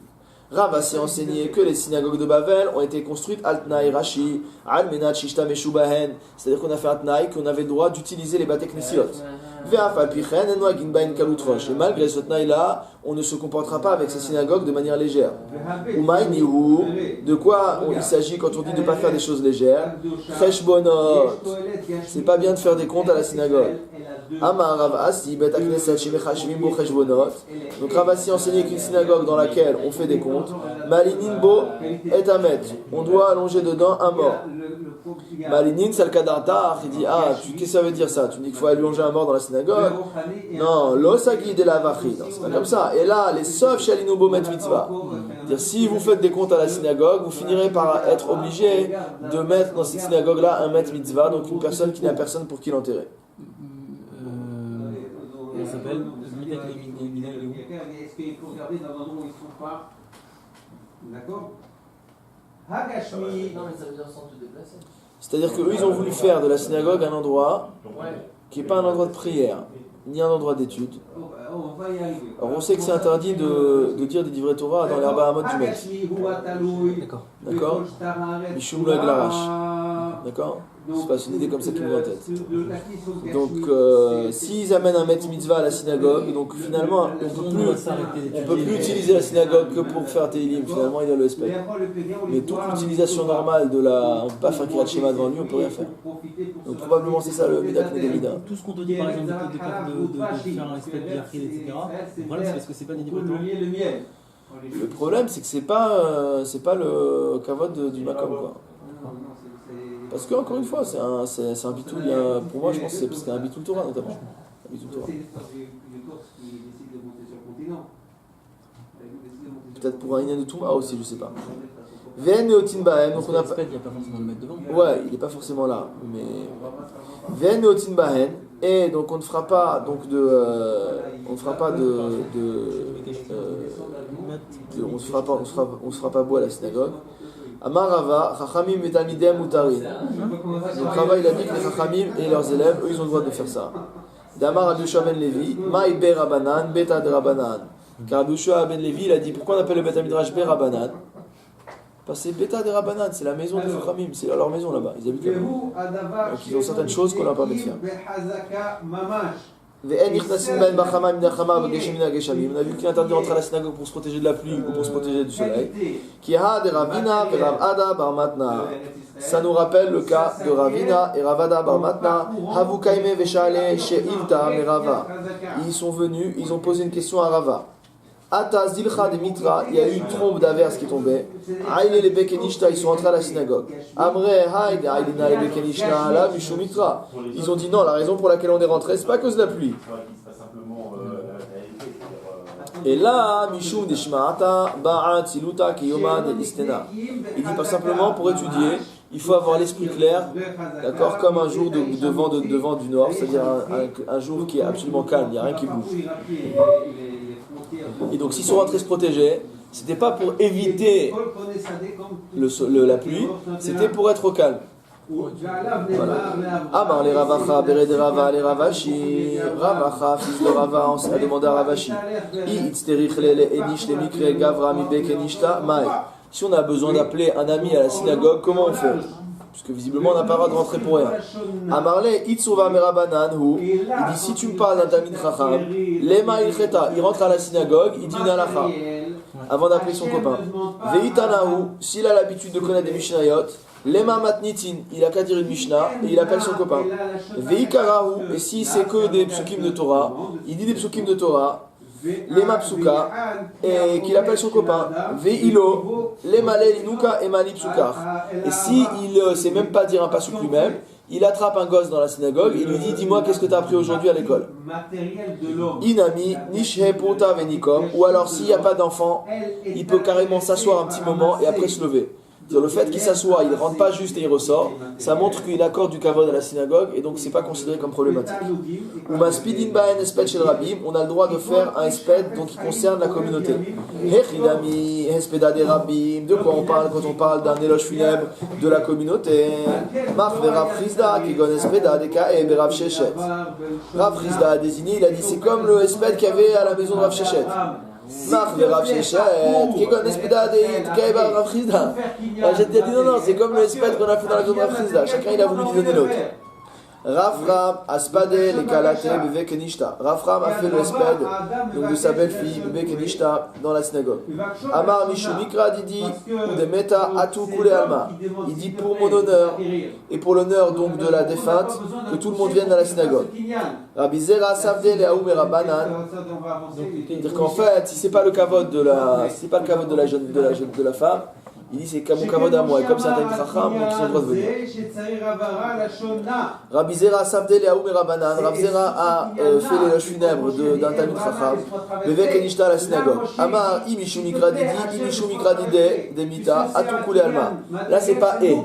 Rav Asi enseigné que les synagogues de Bavel ont été construites altnaï rashi, al menat shishta meshubahen. C'est-à-dire qu'on a fait altnaï, qu'on avait le droit d'utiliser les bat eknesiot. Et malgré ce tnaï-là, on ne se comportera pas avec ces synagogues de manière légère. De quoi il s'agit quand on dit de ne pas faire des choses légères? Cheshbonot. C'est pas bien de faire des comptes à la synagogue. Amar Rav Asi, bet akneset shemechashvim bo cheshbonot. Donc Rav Asi enseignait qu'une synagogue dans laquelle on fait des comptes, malinin bo et amet. On doit allonger dedans un mort. Malinin, c'est le cas d'Artar. Il dit, qu'est-ce que ça veut dire ça? Tu me dis qu'il faut allonger un mort dans la synagogue? Non, l'osagi de la vachi. Non, c'est pas comme ça. Et là, les sauf shalinubo met mitzvah. C'est-à-dire, si vous faites des comptes à la synagogue, vous finirez par être obligé de mettre dans cette synagogue-là un met mitzvah, donc une personne qui n'a personne pour qui l'enterrer. Elle s'appelle Est-ce qu'il faut regarder dans l'endroit où ils sont pas? D'accord? Non, mais ça veut dire sans te déplacer. C'est-à-dire qu'eux, ils ont voulu faire de la synagogue un endroit qui n'est pas un endroit de prière, ni un endroit d'étude. On va y arriver. Alors on sait que c'est interdit de dire des divrei Torah dans l'herba Hamot du Met. D'accord? Mishum lo eglarash. D'accord? C'est pas une idée comme ça qui me vient en tête. Donc, s'ils amènent un met mitzvah à la synagogue, donc finalement, on ne peut plus utiliser la synagogue que pour faire Teilim. Finalement, il y a le respect. Mais toute l'utilisation normale de la. On ne peut pas faire Kirat Shema devant lui, on ne peut rien faire. Donc, probablement, c'est ça le Midak Nedemida. Tout ce qu'on te dit, par exemple, de faire un respect de l'Archil, etc., le problème, c'est parce que c'est pas des niveaux de temps. Le problème, c'est que c'est pas le kavod du Makom, quoi. Parce que, encore une fois, c'est un bitoul, pour moi, je pense que c'est un bitoul Torah, notamment. Un bitoul Torah. Peut-être pour un Inyan de Touma aussi, je sais pas. Ven et Otin Bahem, donc on a pas. Il n'y a pas forcément le mettre devant. Ouais, il n'est pas forcément là. Mais. Ven et Otin Bahem, et donc on ne fera pas donc de. On ne fera pas on se fera pas bois à la synagogue. Amar Rava, Chachamim et Talmidem Mutarin. Donc Rava il a dit que les Chachamim et leurs élèves, eux ils ont le droit de faire ça. D'Amar Rabbi Yoshua ben Levi, Maï Be Rabanan, Beta de Rabanan. Car Rabbi Yoshua ben Levi il a dit pourquoi on appelle le Beta Midrash Be Rabanan? Parce que c'est Beta de Rabanan, c'est la maison des Chachamim, c'est leur maison là-bas, ils habitent là-bas. Donc ils ont certaines choses qu'on leur permet de faire. On a vu qu'il est interdit d'entrer à la synagogue pour se protéger de la pluie ou pour se protéger du soleil. Ça nous rappelle le cas de Ravina et Ravada bar Matna. Ils sont venus, ils ont posé une question à Rava. Ata zilcha de mitra, il y a eu une trombe d'averse qui tombait. Aïle les bekenishta, ils sont entrés à la synagogue. Amre haïd, aïlina les bekenishta, la mishu mitra. Ils ont dit non, la raison pour laquelle on est rentré, c'est pas à cause de la pluie. Et là, mishum deshmaata, ba'at siluta kiyomad istena. Il dit pas simplement pour étudier, il faut avoir l'esprit clair, d'accord, comme un jour de vent du nord, c'est-à-dire un jour qui est absolument calme, il n'y a rien qui bouge. Et donc s'ils sont rentrés se protéger, c'était pas pour éviter la pluie, c'était pour être au calme. Voilà. Amar les Ravacha, Bered Rava, les Ravashi, Ravacha, fils de Rava, a demandé à Ravashi. Si on a besoin d'appeler un ami à la synagogue, comment on fait? Parce que visiblement on n'a pas le droit de rentrer pour rien. Amarle Itsuva Merabanan hu. Il dit si tu me parles d'un Talmid Chacham, Lema Ilcheta, il rentre à la synagogue, il dit une halakha avant d'appeler son copain. Veitanahu, s'il a l'habitude de connaître des Mishnayot, Lema Matnitin, il a qu'à dire une Mishnah et il appelle son copain. Veikarahu, et si c'est que des psukim de Torah, il dit des psukim de Torah. Lema psuka, et qu'il appelle son copain. Veilo, lema lelinuka et mali psukar. Et si il sait même pas dire un pasuk lui-même, il attrape un gosse dans la synagogue et lui dit dis-moi qu'est-ce que tu as appris aujourd'hui à l'école. Inami, nishhe punta venikom. Ou alors s'il n'y a pas d'enfant, il peut carrément s'asseoir un petit moment et après se lever. Le fait qu'il s'assoit, il ne rentre pas juste et il ressort, ça montre qu'il accorde du kavod à la synagogue et donc c'est pas considéré comme problématique. On a le droit de faire un esped donc qui concerne la communauté. De quoi on parle quand on parle d'un éloge funèbre de la communauté? Rav Frizda a désigné, il a dit c'est comme le esped qu'il y avait à la maison de Rav Shechet. J'ai dit non, c'est comme le espètre qu'on a fait dans la zone de Rav Frizda. Chacun il a voulu lui donner l'autre. Rafram Aspade les Kalate Bebe Kenishta. Rafram a fait le espède donc de sa belle-fille Bebe Kenishta dans la synagogue. Amar Mishu Mikra Didi ou de Meta Atu Kule Alma. Il dit pour mon honneur et pour l'honneur donc de la défunte que tout le monde vienne dans la synagogue. Rabbi Zera Savde le Aoum et Rabbanan. C'est-à-dire qu'en fait, si c'est pas le kavod de la, si c'est pas le kavod de la jeune, de la femme. Il dit c'est mon kavod à moi, et comme c'est un Talmid Chacham, donc ils ont le droit de venir. Rabbi Zera Savde le Aoum et Rabbanan. Rabbi Zera a fait l'éloge funèbre d'un Talmid Chacham. Bevek Enishta à la synagogue. Amar Imishu Mikra Didi, Imishu Mikra Dide, Demita, Atou Koulé Alma. Là c'est pas et. Et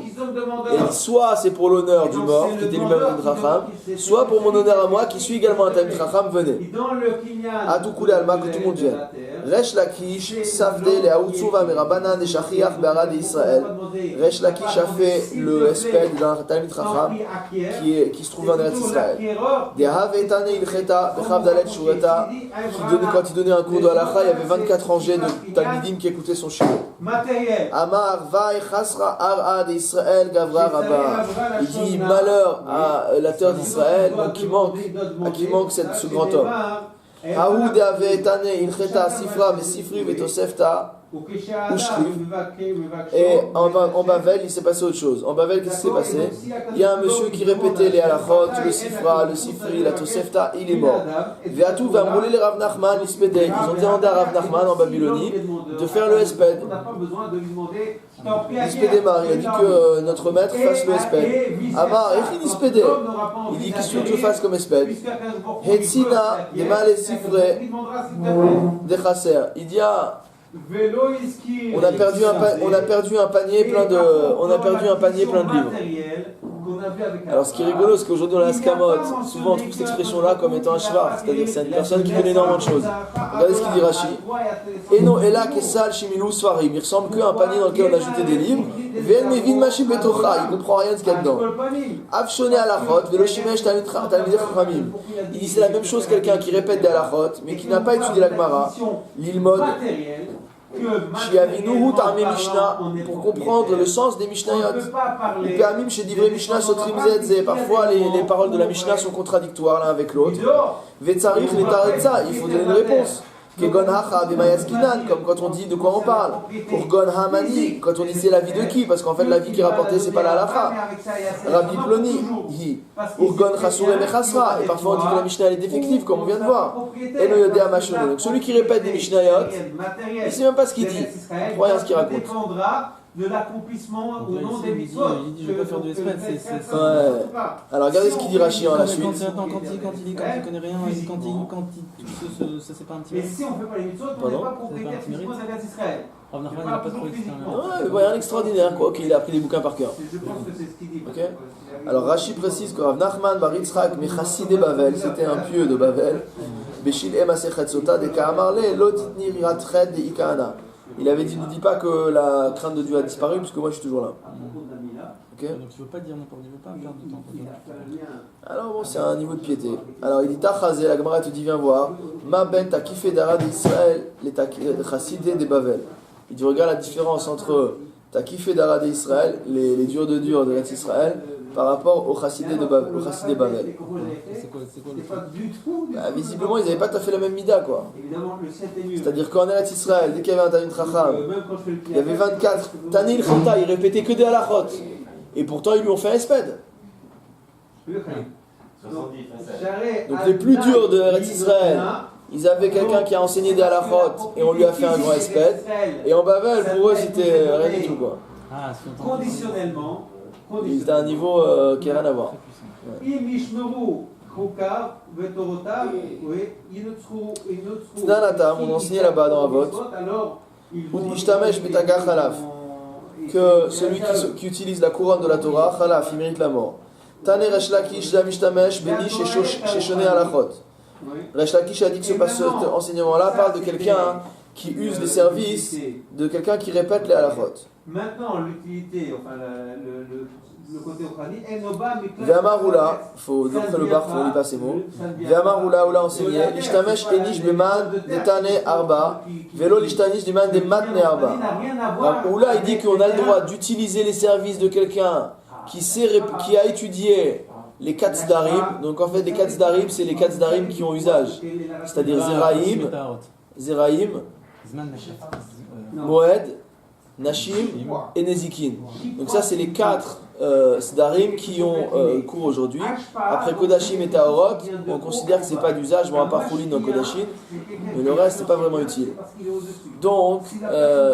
soit c'est pour l'honneur du mort, qui était lui-même un Talmid Chacham, soit pour mon honneur à moi, qui suis également un Talmid Chacham, venez. Atou Koulé Alma, que tout le monde vienne. Resh Lakish, Savde le Aoutsuva Merabanan et Shachiach Be'arad Israël. Resh Lakish a fait le espède d'un Talmid Chacham qui se trouve en Eretz Israël. Des Havetane Ilcheta, Bechavdalet Shureta, quand il donnait un cours de halakha, il y avait 24 rangées de Talmidim qui écoutaient son shiur. Amar Vai Chasra Arad Israël Gavra Rabba. Il dit malheur à la terre d'Israël, donc qui manque ce grand homme. Haoud avait tané ilcheta sifra vesifri vetosefta ushriv. Et en Bavel, il s'est passé autre chose. En Bavel, qu'est-ce qui s'est passé? Il y a un monsieur qui répétait les halachot, le sifra, le sifri, la tosefta, il est mort. Veatou va rouler les Rav Nachman, l'Ispedé. Ils ont demandé à Rav Nachman en Babylonie de faire le esped. L'Ispedé Mar, il a dit que notre maître fasse le esped. Amar, et l'Ispedé. Il dit qu'est-ce que je fasse comme esped? Hetsina, des mal et sifré, des chasser. Il dit on a perdu un panier plein de livres. Alors ce qui est rigolo, c'est qu'aujourd'hui dans la Skamot, souvent on trouve cette expression-là comme étant un shvar, c'est-à-dire que c'est une personne qui connaît énormément de choses. Regardez ce qu'il dit Rashi. Et non, et là, Kessal, Shimilou, Svarim, il ressemble qu'à un panier dans lequel on a ajouté des livres. Ven Mevin Mashi Betocha, il ne comprend rien de ce qu'il y a dedans. Avshone Alachot, Velo Shimesh Talmidei Chachamim. Il dit c'est la même chose quelqu'un qui répète des Alachot, mais qui n'a pas étudié la Gemara, l'ilmod. Pour comprendre le sens des Mishnayot. Parfois les paroles de la Mishnah sont contradictoires l'un avec l'autre. Il faut donner une réponse. Comme quand on dit de quoi on parle. Pour Gon Hamani, quand on dit c'est la vie de qui? Parce qu'en fait la vie qui est rapportée c'est pas la halacha. Rabbi Ploni, pour Gon Chasure Mechasra. Et parfois on dit que la Mishnah est défective comme on vient de voir. Et no Yodea Mashone. Donc celui qui répète des Mishnayot, il ne sait même pas ce qu'il dit. Il croit rien ce qu'il raconte. De l'accomplissement au nom des mitzvot. Il dit je vais pas faire de espèce, c'est ouais. Alors regardez ce qu'il dit Rashi en la suite. Quand il connaît rien, quand il ça c'est pas un petit. Mais si on fait pas les mitzvot, on n'est pas propriétaire physiquement de la terre d'Israël. Rav Nachman n'a pas trop extérieur. Ouais, rien d'extraordinaire quoi. Ok, il a appris des bouquins par cœur. Je pense que c'est ce qu'il dit. Ok. Alors Rashi précise que Rav Nachman bar Yitzchak Mechassidei Bavel, c'était un pieux de Bavel. Beshil Emasechet Sota de Kaamarle Lotitni Riratchet de Ikana. Il avait dit, ne dis pas que la crainte de Dieu a disparu, parce que moi je suis toujours là. Okay. Donc tu veux pas dire n'importe quoi, tu veux pas perdre de temps. Alors bon, c'est un niveau de piété. Alors il dit, Tachazé, la Gemara te dit, viens voir. Ma ben ta kiffé d'Ara d'Israël, les chassidés des Bavel. Il dit, regarde la différence entre ta kiffé d'Ara d'Israël, les durs de Israël, par rapport aux chassidés de Bavel, aux chassidés Bavel. C'est quoi le Bah, visiblement, ils n'avaient pas tout à fait la même mida, quoi. C'est-à-dire qu'en Eretz Israël, dès qu'il y avait un Talmid Chacham, il y avait 24 Tanil Chota, ils répétaient que des halachot. Et pourtant, ils lui ont fait un espède. Donc les plus durs de Eretz Israël, ils avaient quelqu'un qui a enseigné des halachot et on lui a fait un grand espède. Et en Bavel, pour eux, c'était rien du tout, quoi. Conditionnellement. C'était un niveau qui n'a rien à voir. Tnanatam, on enseignait là-bas dans Avot. Ishtamesh betagach halaf. que celui qui utilise la couronne de la Torah, Khalaf, il mérite la mort. Tane Resh Lakish Damishtamesh Beni Sheshone Alachot. Resh Lakish a dit que cet enseignement-là parle de quelqu'un qui use les services de quelqu'un qui répète les halachot. Maintenant, l'utilité, enfin le côté ochrani, Ve'amarula, il faut d'après le bar, il faut lui passer mot. Ve'amarula, on l'a enseigné. L'ishtamish enish beman detane arba, velo l'ishtanish beman de matne arba. Oula, il dit qu'on a le droit d'utiliser les services de quelqu'un qui a étudié les 4 Zdarim. Donc en fait, les 4 Zdarim, c'est les 4 Zdarim qui ont usage. C'est-à-dire Zeraïm, Moed, Nashim et Nezikin. Donc ça, c'est les 4 Sdarim qui ont cours aujourd'hui. Après Kodashim et Taorot, on considère que c'est pas d'usage, bon à part Choulin dans Kodashim, mais le reste c'est pas vraiment utile. Donc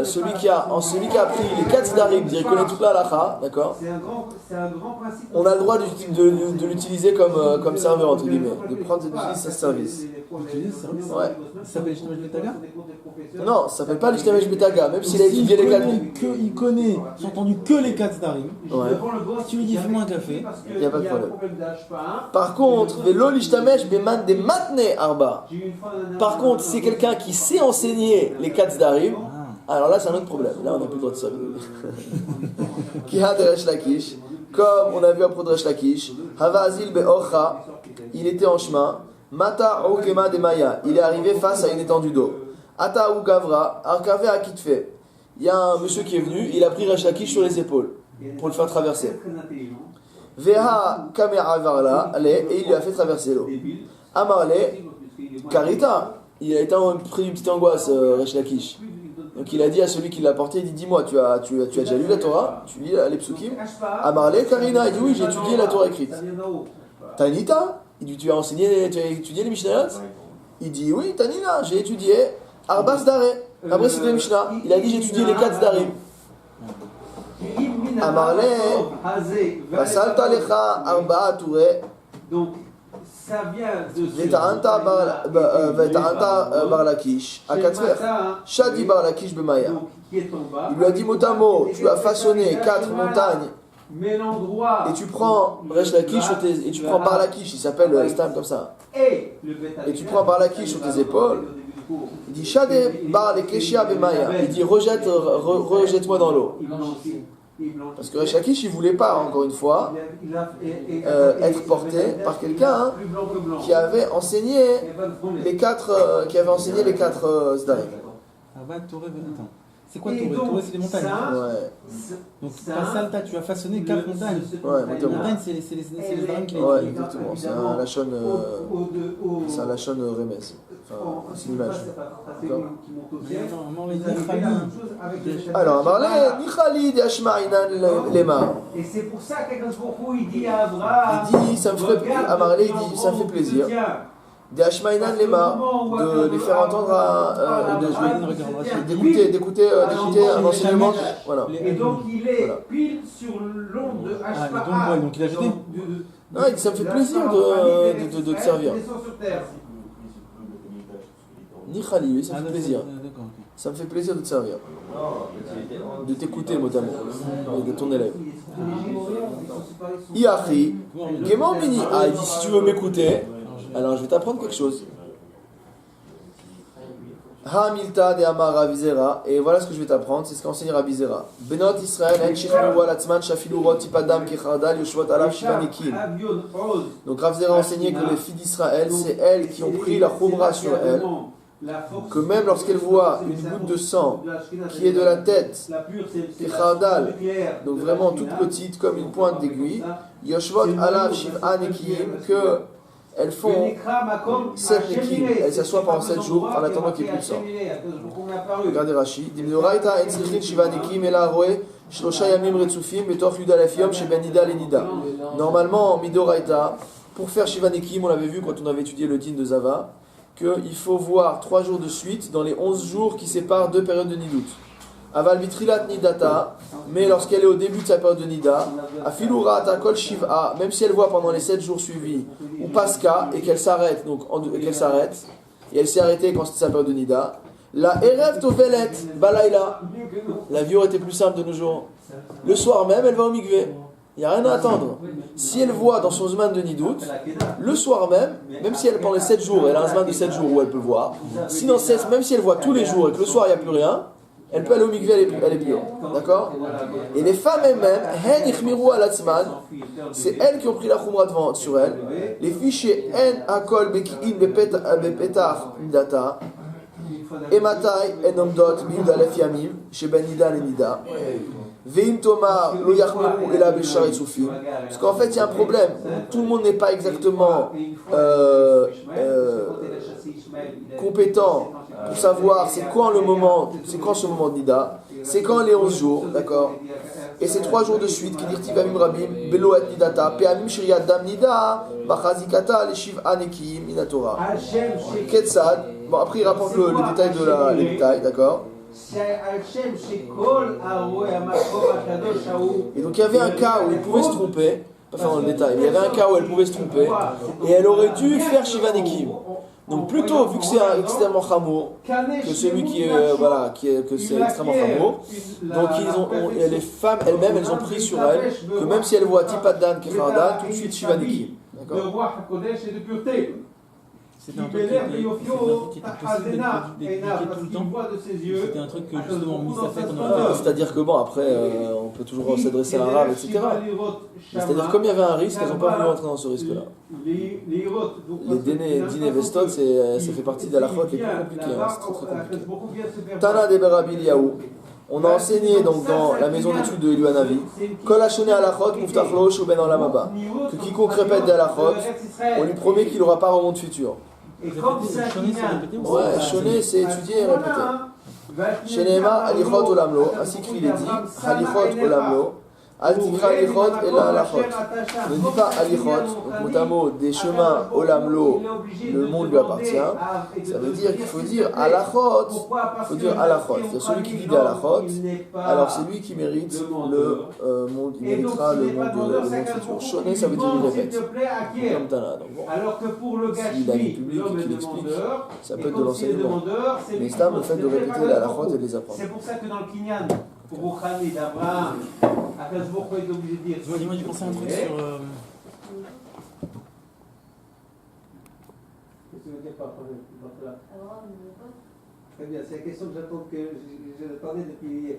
celui qui a appris les 4 Sdarim, il connaît toute la halakha, d'accord. On a le droit de l'utiliser comme serveur entre guillemets, de prendre ce service. Ouais. Ça s'appelle l'Ishtamesh Betaga? Non, ça s'appelle pas l'Ishtamesh Betaga, même s'il a étudié les 4. Il connaît, j'ai entendu que les 4 Zdarim. Ouais. Si tu lui dis fais-moi un café, il n'y a pas de problème. Par contre, Velo l'Ishtamesh Beman de Matne Arba. Par contre, c'est quelqu'un qui sait enseigner les 4 Zdarim. Alors là, c'est un autre problème. Là, on n'a plus le droit de ça. Qui a de Resh Lakish, comme on a vu à propos de Resh Lakish, Havazil Be'ocha, il était en chemin. Mata Okema de Maya, il est arrivé face à une étendue d'eau. Ata ou Gavra, Arkave Akitfe. Il y a un monsieur qui est venu, il a pris Resh Lakish sur les épaules pour le faire traverser. Veha Kamera Varla, et il lui a fait traverser l'eau. Amarle, Karita, il a été pris d'une petite angoisse, Resh Lakish. Donc il a dit à celui qui l'a porté, il dit dis-moi, tu as déjà lu la Torah? Tu lis les psukim? Amarle, Karina, il dit oui, j'ai étudié la Torah écrite. Tanita? Il dit tu as étudié les Mishnayot? Il dit oui, Tanina, j'ai étudié Arba Zdare. Après c'était les Mishnah. Il a dit j'ai étudié les 4 Zdarim. Amarle, Basalta Lecha Arba Toure. Donc ça vient de Veta'anta Barlakish, Akatfer, Shadi Barlakish Bemaya. Il lui a dit mot à mot, tu as façonné 4 montagnes. Et tu prends Resh Lakish et tu prends Barlakish, il s'appelle Stam comme ça. Et tu prends Barlakish sur tes épaules. Il dit Shade Barlakishia Bemaya. Il dit rejette-moi dans l'eau. Parce que Resh Lakish il voulait pas, encore une fois, être porté par quelqu'un qui avait enseigné les 4 Zdarim. C'est quoi Touré? Touré, c'est les montagnes. Ouais. Donc, Salta, tu as façonné 4 montagnes. Ouais, les montagnes, c'est les Zdarim qui les ouais, exactement. C'est un Lachon Remes. Enfin, c'est une image. Alors, Marley, Nichali de Ashma'inan Lema. Et c'est pour ça qu'il dit à Abraham. Il dit, ça me fait plaisir. Des Ashma'inan Lema, de les faire entendre d'écouter un enseignement. Voilà. Et donc il est pile sur l'onde de Ashma'a. Donc il a jeté. Non, il dit, ça me fait plaisir de te servir. Ni Khali, ça me fait plaisir. Ça me fait plaisir de te servir. De t'écouter, notamment, de ton élève. Iachi, Gémon Mini. Ah, il dit si tu veux m'écouter, alors je vais t'apprendre quelque chose. Hamilta de Amar Avizera, et voilà ce que je vais t'apprendre, c'est ce qu'enseigne Rabbi Zera. Benot Israël, en shichlu al atzman shafilu rot tipadam kechardal yoshvot alav shivanikim. Donc Rabbi Zera a enseigné que les filles d'Israël, c'est elles qui ont pris la khumra sur elles, que même lorsqu'elles voient une goutte de sang qui est de la tête, kechardal, donc vraiment toute petite comme une pointe d'aiguille, yoshvot alav shivanikim, que elles font 7 nekim, elles s'assoient pendant 7 jours en attendant qu'il n'y ait plus de sang. Regardez Rashi. Normalement, Midoraita, pour faire Shiva Nekim, on l'avait vu quand on avait étudié le din de Zava, qu'il faut voir 3 jours de suite dans les 11 jours qui séparent 2 périodes de Nidout. Aval Vitrilat Nidata, mais lorsqu'elle est au début de sa période de Nida, Afilurata Kol Shiva, même si elle voit pendant les 7 jours suivis, ou Pascha, et qu'elle s'arrête, et elle s'est arrêtée quand c'était sa période de Nida, la Erev Tovelet Balaila, la vie aurait été plus simple de nos jours. le soir même, elle va au mikvé. Il n'y a rien à attendre. Si elle voit dans son zman de nidout, le soir même, même si elle pendant les 7 jours, elle a un zman de 7 jours où elle peut voir, sinon même si elle voit tous les jours et que le soir il n'y a plus rien, elle peut aller au mikvé, elle est pure. D'accord? Et les femmes elles-mêmes, hen ichmiru alatzman, c'est elles qui ont pris la khumra devant sur elles. Les fichiers hen akol beki'in bepetar nidata, ematai en omdot biud alef yamim, sheben nida le nida. Veim Tomar, lo yachmeru ela beshar et soufim. Parce qu'en fait, il y a un problème. Tout le monde n'est pas exactement compétent pour savoir c'est quand le moment, c'est quand ce moment de Nida, c'est quand les 11 jours, d'accord? Et c'est 3 jours de suite qui dirent Tivamim Rabim, Beloat Nidata, Peamim Shiriyat Dam Nida, Bachazikata, les Shiv Anekim, Minatora. Ketsad, bon après il rapporte le détail de les détails, d'accord? Et donc il y avait un cas où il pouvait se tromper, pas faire dans le détail, mais il y avait un cas où elle pouvait se tromper, et elle aurait dû faire Shivanekim. Donc plutôt, vu que c'est extrêmement chamour, que celui qui est, que c'est extrêmement chamour, donc les femmes elles-mêmes, elles ont pris sur elles, que même si elles voient Tipadan, Kechardan, tout de suite Shivanekim. D'accord? C'était un truc qui était possible d'appliquer tout le temps. C'était un truc que justement Moussa fait qu'on aurait fait. C'est-à-dire que bon, après, on peut toujours s'adresser à l'arabe, etc. C'est-à-dire comme il y avait un risque, elles n'ont pas voulu entrer dans ce risque-là. Les dîners vestot, ça fait partie de la faute les plus compliquées. Hein, c'est très compliqué. Tana de Berabiliaou. On a enseigné donc dans la maison d'études de Eluanavi, Kol Hashone Alachot Muftachlo Shuben Olamaba, que quiconque répète des Alachot, on lui promet qu'il n'aura pas au monde futur. Ouais, Shoné c'est étudier et répéter. Shenema Alichot Olamlo, ainsi qu'il est dit, Alichot Olamlo, Altikra Alichot et la Alachot. Ne dis pas Alichot, donc mot à mot, des chemins Olamlo, le monde lui appartient. Ça veut dire qu'il faut dire Alachot, il faut dire Alachot. C'est celui qui dit des Alachot, alors c'est lui qui mérite le monde, il méritera le monde futur. Shoné, ça veut dire il répète. Comme Tana. Donc bon, s'il a une public et qu'il explique, ça peut être de l'enseignement. Mais c'est le fait de répéter les Alachot et de les apprendre. C'est pour ça que dans le Kinyan, pour Roukhani d'Abraham, Akasbourg est obligé de dire. Dis-moi, j'ai pensé à un truc sur. Qu'est-ce que tu veux dire par là? Très bien, c'est la question que j'attendais depuis.